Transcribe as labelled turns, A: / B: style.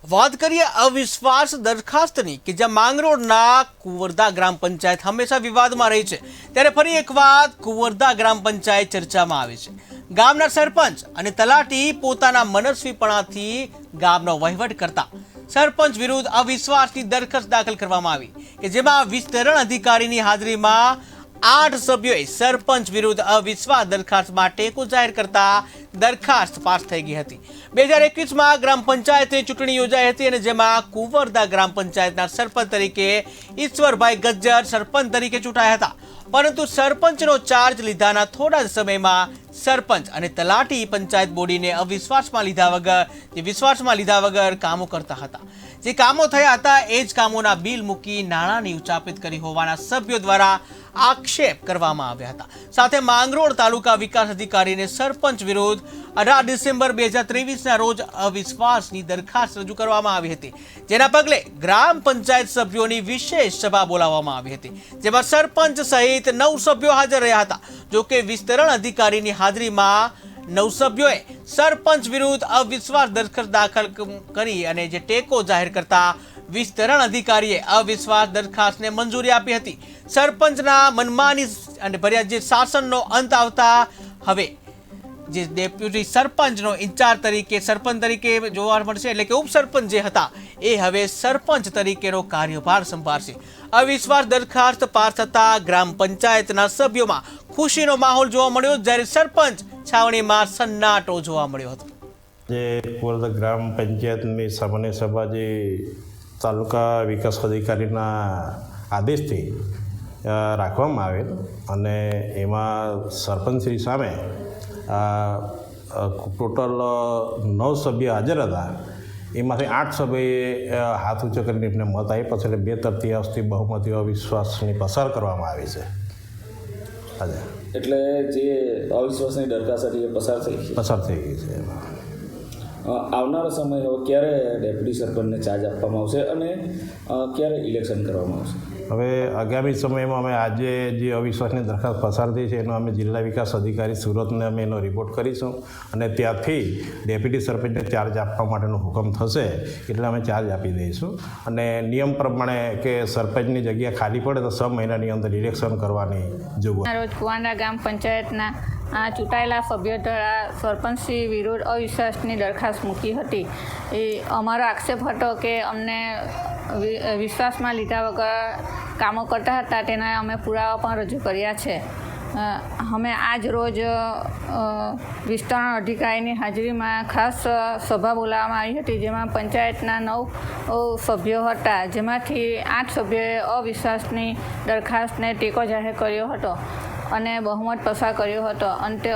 A: વાત કરીએ અવિશ્વાસ દરખાસ્તની કે જ્યાં માંગરોળના કુંવરદા ગ્રામ પંચાયત હંમેશા વિવાદમાં રહી છે, ત્યારે ફરી એક વાત કુંવરદા ગ્રામ પંચાયત ચર્ચામાં આવી છે. ગામના સરપંચ અને તલાટી પોતાના મનસ્વીપણાથી ગામનો વહીવટ કરતા સરપંચ વિરુદ્ધ અવિશ્વાસની દરખાસ્ત દાખલ કરવામાં આવી કે જેમાં વિસ્તરણ અધિકારીની હાજરીમાં 8 સભ્યોએ સરપંચ વિરુદ્ધ અવિશ્વાસ દરખાસ્તમાં ટેકો જાહેર કરતા દરખાસ્ત પાસ થઈ ગઈ હતી. 2021માં ગ્રામ પંચાયતની ચૂંટણી યોજાઈ હતી અને જેમાં કુંવરદા ગ્રામ પંચાયતના સરપંચ તરીકે ઈશ્વરભાઈ ગજ્જર સરપંચ તરીકે ચૂંટાયા હતા, પરંતુ સરપંચનો ચાર્જ લીધાના થોડા જ સમયમાં સરપંચ અને તલાટી પંચાયત બોડીને વિશ્વાસમાં લીધા વગર કામો કરતા હતા. જે કામો થયા હતા એ જ કામોના બિલ મૂકી નાણાંની ઉચાપત કરી હોવાના સભ્યો દ્વારા આક્ષેપ કરવામાં આવ્યા હતા. સાથે માંગરોળ તાલુકા વિકાસ અધિકારીને સરપંચ વિરુદ્ધ 18 ડિસેમ્બર 2023ના રોજ અવિશ્વાસની દરખાસ્ત રજૂ કરવામાં આવી હતી, જેના પગલે ગ્રામ પંચાયત સભ્યોની વિશેષ સભા બોલાવવામાં આવી હતી, જેમાં સરપંચ સહિત 9 સભ્યો હાજર રહ્યા હતા. જોકે વિસ્તરણ અધિકારીની હાજરીમાં 9 સભ્યોએ સરપંચ વિરુદ્ધ અવિશ્વાસ દરખાસ્ત દાખલ કરી અને જે ટેકો જાહેર કરતા વિસ્તરણ અધિકારીએ અવિશ્વાસ દરખાસ્તને મંજૂરી આપી હતી. સરપંચના મનમાની અને ભર્યા જે શાસનનો અંત આવતા હવે જે ડેપ્યુટી સરપંચનો ઇન્ચાર્જ તરીકે સરપંચ તરીકે જોવા મળશે, એટલે કે ઉપસરપંચ જે હતા એ હવે સરપંચ તરીકેનો કાર્યભાર સંભાળશે. અવિશ્વાસ દરખાસ્ત પાસ થતા ગ્રામ પંચાયતના સભ્યોમાં ખુશીનો માહોલ જોવા મળ્યો, જ્યારે સરપંચ છાવણીમાં સન્નાટો જોવા મળ્યો હતો.
B: જે કુંવરદા ગ્રામ પંચાયતની સામાન્ય સભા જે તાલુકા વિકાસ અધિકારીના આદેશથી રાખવામાં આવેલ અને એમાં સરપંચશ્રી સામે ટોટલ 9 સભ્ય હાજર હતા. એમાંથી 8 સભ્યોએ હાથ ઊંચો કરીને એમને મત આપ્યા છે, એટલે 2/3 બહુમતી અવિશ્વાસની પસાર કરવામાં આવી છે.
C: એટલે જે અવિશ્વાસની દરખાસ્ત હતી એ પસાર થઈ ગઈ
B: છે.
C: આવનારો સમય હવે ક્યારે ડેપ્યુટી સરપંચને ચાર્જ આપવામાં આવશે અને ક્યારે ઇલેક્શન કરવામાં આવશે?
B: હવે આગામી સમયમાં અમે આજે જે અવિશ્વાસની દરખાસ્ત પસાર થઈ છે એનો અમે જિલ્લા વિકાસ અધિકારી સુરતને અમે એનો રિપોર્ટ કરીશું અને ત્યાંથી ડેપ્યુટી સરપંચને ચાર્જ આપવા માટેનો હુકમ થશે એટલે અમે ચાર્જ આપી દઈશું. અને નિયમ પ્રમાણે કે સરપંચની જગ્યા ખાલી પડે તો 6 મહિનાની અંદર ઇલેક્શન કરવાની જોગવાઈ.
D: રોજ કુંવરદા ગ્રામ પંચાયતના ચૂંટાયેલા સભ્યો દ્વારા સરપંચશ્રી વિરુદ્ધ અવિશ્વાસની દરખાસ્ત મૂકી હતી. એ અમારો આક્ષેપ હતો કે અમને વિશ્વાસમાં લીધા વગર કામો કરતા હતા, તેના અમે પુરાવા પણ રજૂ કર્યા છે. અમે આજ રોજ વિસ્તરણ અધિકારીની હાજરીમાં ખાસ સભા બોલાવવામાં આવી હતી, જેમાં પંચાયતના 9 સભ્યો હતા, જેમાંથી 8 સભ્યોએ અવિશ્વાસની દરખાસ્તને ટેકો જાહેર કર્યો હતો અને બહુમત પસાર કર્યો હતો. અંતે